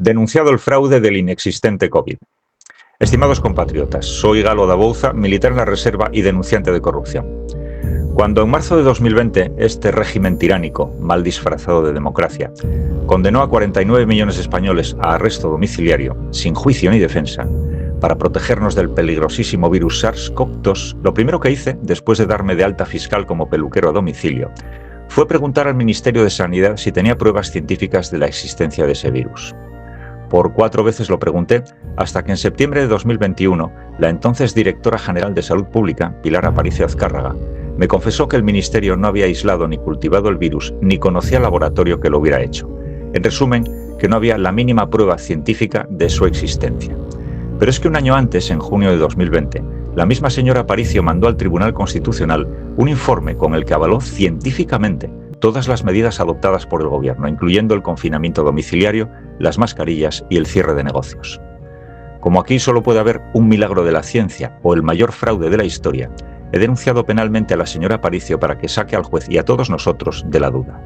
Denunciado el fraude del inexistente COVID. Estimados compatriotas, soy Galo da Bouza, militar en la Reserva y denunciante de corrupción. Cuando en marzo de 2020 este régimen tiránico, mal disfrazado de democracia, condenó a 49 millones de españoles a arresto domiciliario, sin juicio ni defensa, para protegernos del peligrosísimo virus SARS-CoV-2, lo primero que hice, después de darme de alta fiscal como peluquero a domicilio, fue preguntar al Ministerio de Sanidad si tenía pruebas científicas de la existencia de ese virus. Por 4 veces lo pregunté, hasta que en septiembre de 2021, la entonces directora general de Salud Pública, Pilar Aparicio Azcárraga, me confesó que el Ministerio no había aislado ni cultivado el virus, ni conocía el laboratorio que lo hubiera hecho. En resumen, que no había la mínima prueba científica de su existencia. Pero es que un año antes, en junio de 2020, la misma señora Aparicio mandó al Tribunal Constitucional un informe con el que avaló científicamente todas las medidas adoptadas por el Gobierno, incluyendo el confinamiento domiciliario, las mascarillas y el cierre de negocios. Como aquí solo puede haber un milagro de la ciencia o el mayor fraude de la historia, he denunciado penalmente a la señora Aparicio para que saque al juez y a todos nosotros de la duda.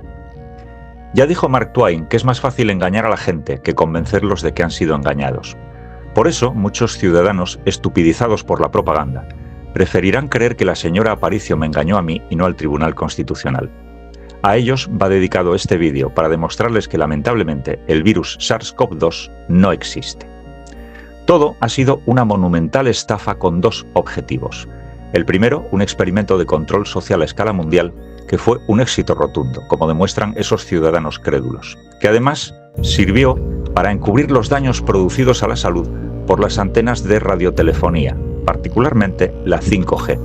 Ya dijo Mark Twain que es más fácil engañar a la gente que convencerlos de que han sido engañados. Por eso, muchos ciudadanos, estupidizados por la propaganda, preferirán creer que la señora Aparicio me engañó a mí y no al Tribunal Constitucional. A ellos va dedicado este vídeo para demostrarles que lamentablemente el virus SARS-CoV-2 no existe. Todo ha sido una monumental estafa con 2 objetivos. El primero, un experimento de control social a escala mundial que fue un éxito rotundo, como demuestran esos ciudadanos crédulos, que además sirvió para encubrir los daños producidos a la salud por las antenas de radiotelefonía, particularmente la 5G,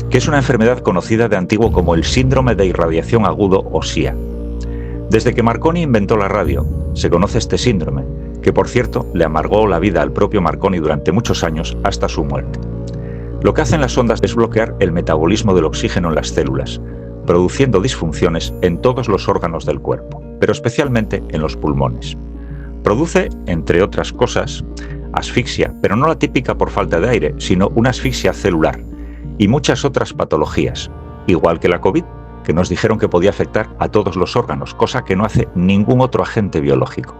que es una enfermedad conocida de antiguo como el síndrome de irradiación agudo o SIA. Desde que Marconi inventó la radio, se conoce este síndrome, que por cierto le amargó la vida al propio Marconi durante muchos años hasta su muerte. Lo que hacen las ondas es bloquear el metabolismo del oxígeno en las células, produciendo disfunciones en todos los órganos del cuerpo, pero especialmente en los pulmones. Produce, entre otras cosas, asfixia, pero no la típica por falta de aire, sino una asfixia celular, y muchas otras patologías, igual que la COVID, que nos dijeron que podía afectar a todos los órganos, cosa que no hace ningún otro agente biológico.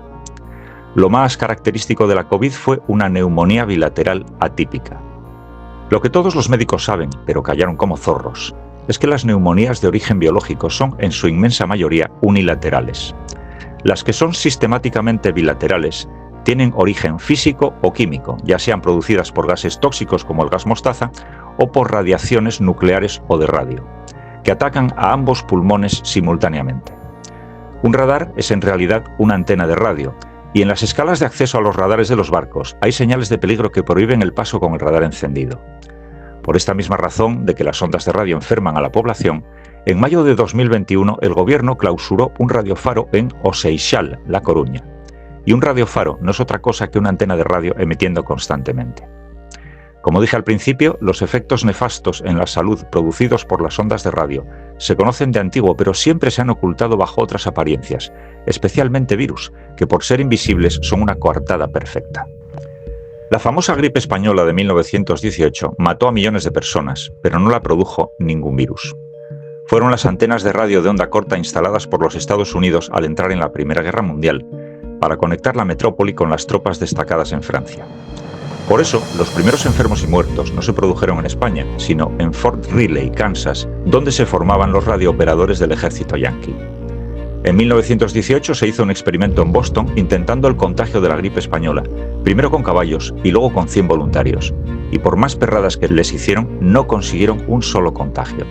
Lo más característico de la COVID fue una neumonía bilateral atípica. Lo que todos los médicos saben, pero callaron como zorros, es que las neumonías de origen biológico son, en su inmensa mayoría, unilaterales. Las que son sistemáticamente bilaterales tienen origen físico o químico, ya sean producidas por gases tóxicos como el gas mostaza o por radiaciones nucleares o de radio, que atacan a ambos pulmones simultáneamente. Un radar es en realidad una antena de radio, y en las escalas de acceso a los radares de los barcos hay señales de peligro que prohíben el paso con el radar encendido. Por esta misma razón de que las ondas de radio enferman a la población, en mayo de 2021 el Gobierno clausuró un radiofaro en O Seixal, La Coruña. Y un radiofaro no es otra cosa que una antena de radio emitiendo constantemente. Como dije al principio, los efectos nefastos en la salud producidos por las ondas de radio se conocen de antiguo, pero siempre se han ocultado bajo otras apariencias, especialmente virus, que por ser invisibles son una coartada perfecta. La famosa gripe española de 1918 mató a millones de personas, pero no la produjo ningún virus. Fueron las antenas de radio de onda corta instaladas por los Estados Unidos al entrar en la Primera Guerra Mundial, para conectar la metrópoli con las tropas destacadas en Francia. Por eso, los primeros enfermos y muertos no se produjeron en España, sino en Fort Riley, Kansas, donde se formaban los radiooperadores del ejército yanqui. En 1918 se hizo un experimento en Boston intentando el contagio de la gripe española, primero con caballos y luego con 100 voluntarios, y por más perradas que les hicieron, no consiguieron un solo contagio.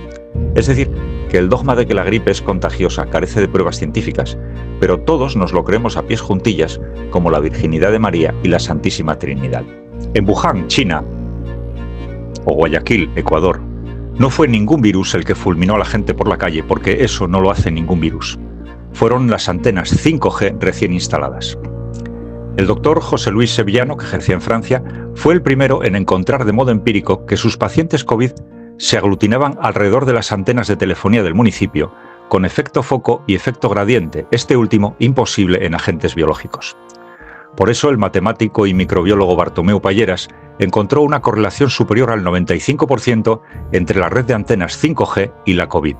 Es decir, que el dogma de que la gripe es contagiosa carece de pruebas científicas, pero todos nos lo creemos a pies juntillas, como la virginidad de María y la Santísima Trinidad. En Wuhan, China, o Guayaquil, Ecuador, no fue ningún virus el que fulminó a la gente por la calle, porque eso no lo hace ningún virus. Fueron las antenas 5G recién instaladas. El doctor José Luis Sevillano, que ejercía en Francia, fue el primero en encontrar de modo empírico que sus pacientes COVID se aglutinaban alrededor de las antenas de telefonía del municipio, con efecto foco y efecto gradiente, este último imposible en agentes biológicos. Por eso el matemático y microbiólogo Bartomeu Palleras encontró una correlación superior al 95% entre la red de antenas 5G y la COVID.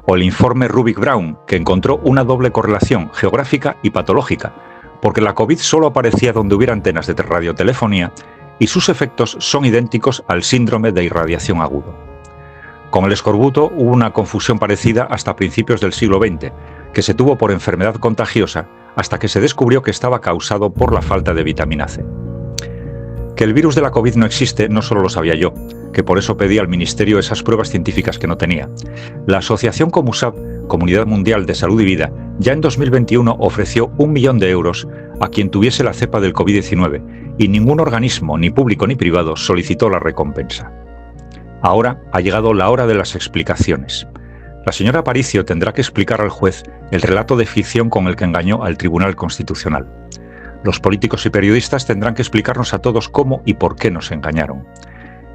O el informe Rubik-Brown, que encontró una doble correlación geográfica y patológica, porque la COVID solo aparecía donde hubiera antenas de radiotelefonía y sus efectos son idénticos al síndrome de irradiación agudo. Con el escorbuto hubo una confusión parecida hasta principios del siglo XX, que se tuvo por enfermedad contagiosa hasta que se descubrió que estaba causado por la falta de vitamina C. Que el virus de la COVID no existe no solo lo sabía yo, que por eso pedí al Ministerio esas pruebas científicas que no tenía. La asociación Comusab, Comunidad Mundial de Salud y Vida, ya en 2021 ofreció 1 millón de euros a quien tuviese la cepa del COVID-19 y ningún organismo, ni público ni privado, solicitó la recompensa. Ahora ha llegado la hora de las explicaciones. La señora Aparicio tendrá que explicar al juez el relato de ficción con el que engañó al Tribunal Constitucional. Los políticos y periodistas tendrán que explicarnos a todos cómo y por qué nos engañaron.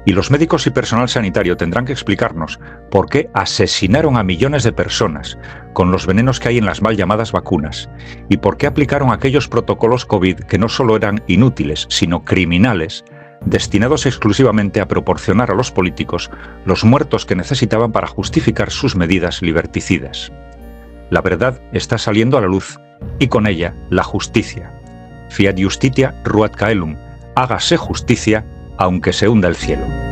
Y los médicos y personal sanitario tendrán que explicarnos por qué asesinaron a millones de personas con los venenos que hay en las mal llamadas vacunas y por qué aplicaron aquellos protocolos COVID que no solo eran inútiles, sino criminales, destinados exclusivamente a proporcionar a los políticos los muertos que necesitaban para justificar sus medidas liberticidas. La verdad está saliendo a la luz y con ella la justicia. Fiat justitia ruat caelum, hágase justicia aunque se hunda el cielo.